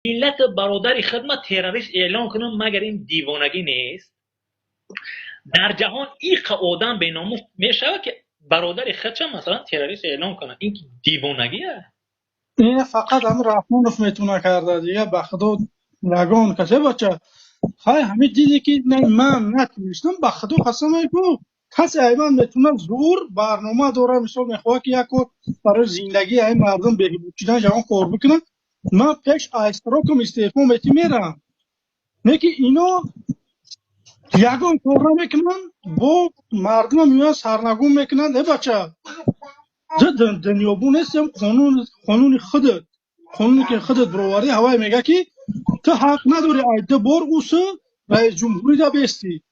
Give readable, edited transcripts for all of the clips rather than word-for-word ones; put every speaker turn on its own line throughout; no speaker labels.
ملت برادر خدمت تروریست اعلام کنم مگر این دیوانگی نیست؟ در جهان این آدم به ناموس میشود که برادر خودش مثلا تروریست اعلام کنه؟ این دیوانگیه.
این فقط هم رحمانوف میتونه کرده دیگه به خدا نگون کسی بچه های همین دیدی که نه من نتونستم به خدا قسم میگو کسی ایوان میتونه زور برنامه داره مثال میخواه که یک برای زندگی این مردم بهبود شدن جوان کار بکنه من پیش استراکم استعفا میتی میرم نه که اینا یگان کار نمیکنن با مردم میان سرنگون میکنن ای بچه دنیابون نیستم قانون خودت قانونی که خودت برآوردی هوای میگه که تو حق نداری ایده بار اوسه رئیس جمهوری دا بیستی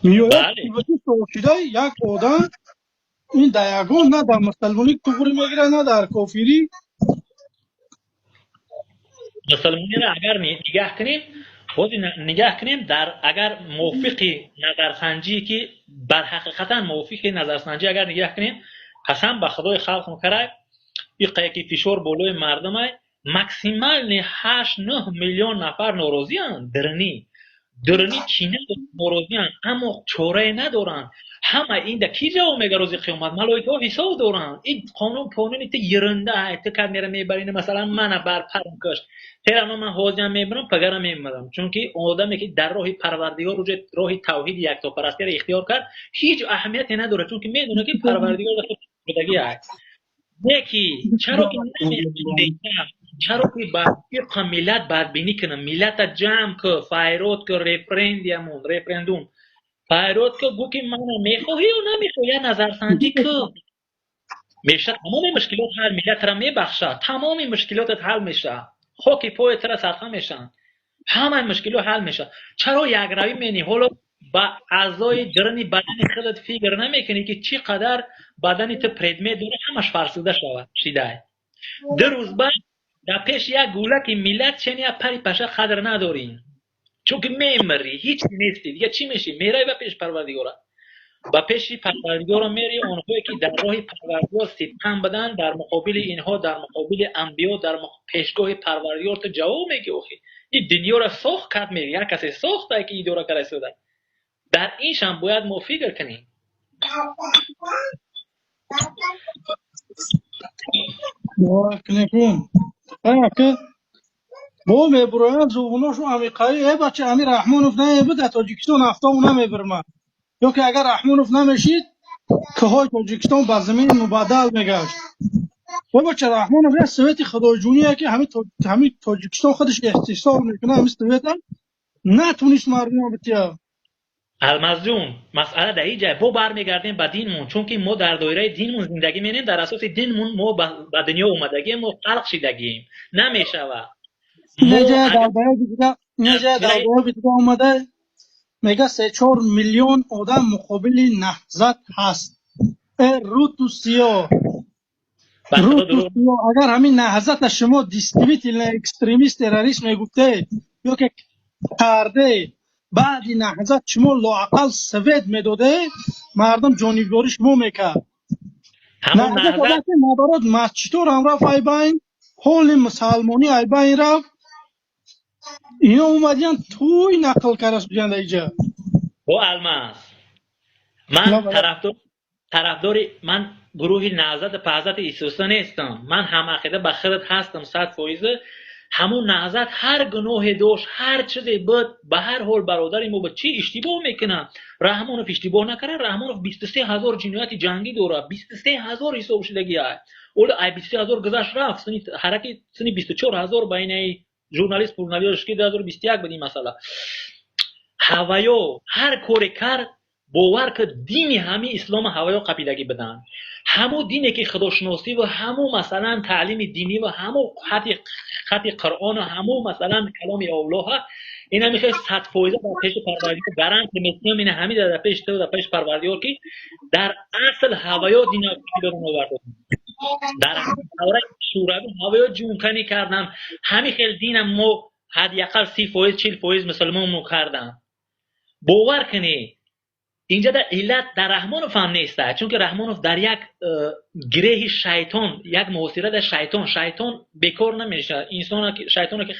میاد
بله
وقتی توشیده یک آدم این دیگون نه در مسلمانی توبری میگیره نه در کافری
مسلمانی را اگر نگاه کنیم خود نگاه کنیم در اگر موافقی نظرسنجی که بر حقیقتا موافقی نظرسنجی اگر نگاه کنیم قسم به خدای خلق میکرد این قیقی فشار بالای مردم های مکسیمال 8-9 میلیون نفر ناراضی هستند درنی کینه ناراضی هستند اما چاره ندارند همه این در کی جواب میگه روز قیامت ملائکه ها حساب دارن این قانونی تو یرنده تو کد میره میبرین مثلا من بر پرم کش تیرا من حاضرم میبرم پگرم میبرم چون که آدمی که در راه پروردگار راه توحید یکتاپرستی را اختیار کرد هیچ اهمیتی نداره چون که میدونه که پروردگار در خود بودگی است یکی چرا که نمی‌دونید چرا که با ملت بدبینی کنه ملت جمع که فایرات که رفرندوم فایرات که گو که من میخواهی و نمیخواهی نظرسنجی که میشه تمام مشکلات حل ملت را میبخشه تمام مشکلاتت حل میشه خاک پایت را سرخه میشن همه مشکلات حل میشه چرا یک روی مینی حالا با اعضای جرنی بدن خودت فکر نمیکنی که چقدر بدن تو پردمه داره همش فرسوده شده دو روز بعد در پیش یک گولک ملت چنین پری پشه قدر ندارین چون که میمری هیچ نیستی دیگه چی میشی میره و پیش پروردگار با پیش پروردگار میری اونهایی که در راه پروردگار ستم بدن در مقابل اینها در مقابل انبیا در پیشگاه پروردگار تو جواب میگی اوخی این دنیا را ساخت کرد میگی هر کسی ساخته که این دور کرده شده در اینش هم باید ما فکر کنیم
کنکون که با میبرویان زوغناشو امیقایی ای بچه امیر رحمانوف نه بده تاجیکستان هفته اونه میبرمه یا که اگر رحمانوف نمیشید که های تاجیکستان بر زمین مبادل میگشت و بچه رحمانوف یه سویت خدای جونیه که همین تاجیکستان خودش احتساب میکنه همین سویت هم نتونست مردم بتیا
المظلوم مسئله در این جای با برمیگردیم به دینمون چون که ما در دایره دینمون زندگی می‌کنیم در اساس دینمون ما به دنیا اومدگی ما خلق شدگیم نمیشوه
نجا
ما اگر
در باره دیگه اومده میگه 3-4 میلیون آدم مقابل نهضت هست رو تو سیاه
به خدا دروغ
اگر همین نهضت شما دیستریبیت اکستریمیست تروریسم میگفته یا که کرده بعد این نهضت شما لااقل سوید میداده مردم جانیبداری شما میکرد
همون
نهضت
نهضت
که ندارد ما چطور هم رفت ای بین حال مسلمانی ای بین رفت اینا اومدین توی نقل کرس بیان اینجا
با الماس من من گروه نهضت به حضرت عیسی نیستم من هم عقیده به خودت هستم 100%. همون نهضت هر گناه داشت هر چیزی بود به هر حال برادر ما به چی اشتباه میکنه رحمانوف اشتباه نکنه رحمانوف 23,000 جنایت جنگی داره 23,000 حساب شدگی های اول ای 23,000 گذشت رفت سنی حرکت سنی 24,000 بین ژورنالیست پورنالیست که 2021 بدی مثلا هوایا هر کاری کرد باور که دینی همین اسلام هوایا قبیلگی بدن همو دینی که خداشناسی و همو مثلا تعلیم دینی و همو خط قرآن و همو مثلا کلام الله اینا میخواد 100% در پیش پروردگار گارانت میتونم این همین در پیش تو در پیش پروردگار که در اصل هوایا دین رو آورده در دوره شوروی هوایا جون کنی کردن همین خیلی دینم ما حداقل 30% 40% مسلمان کردن باور کنی اینجا در علت در رحمانوف هم نیسته چون که رحمانوف در یک گره شیطان یک محاصره در شیطان بیکار نمیشه انسان شیطان که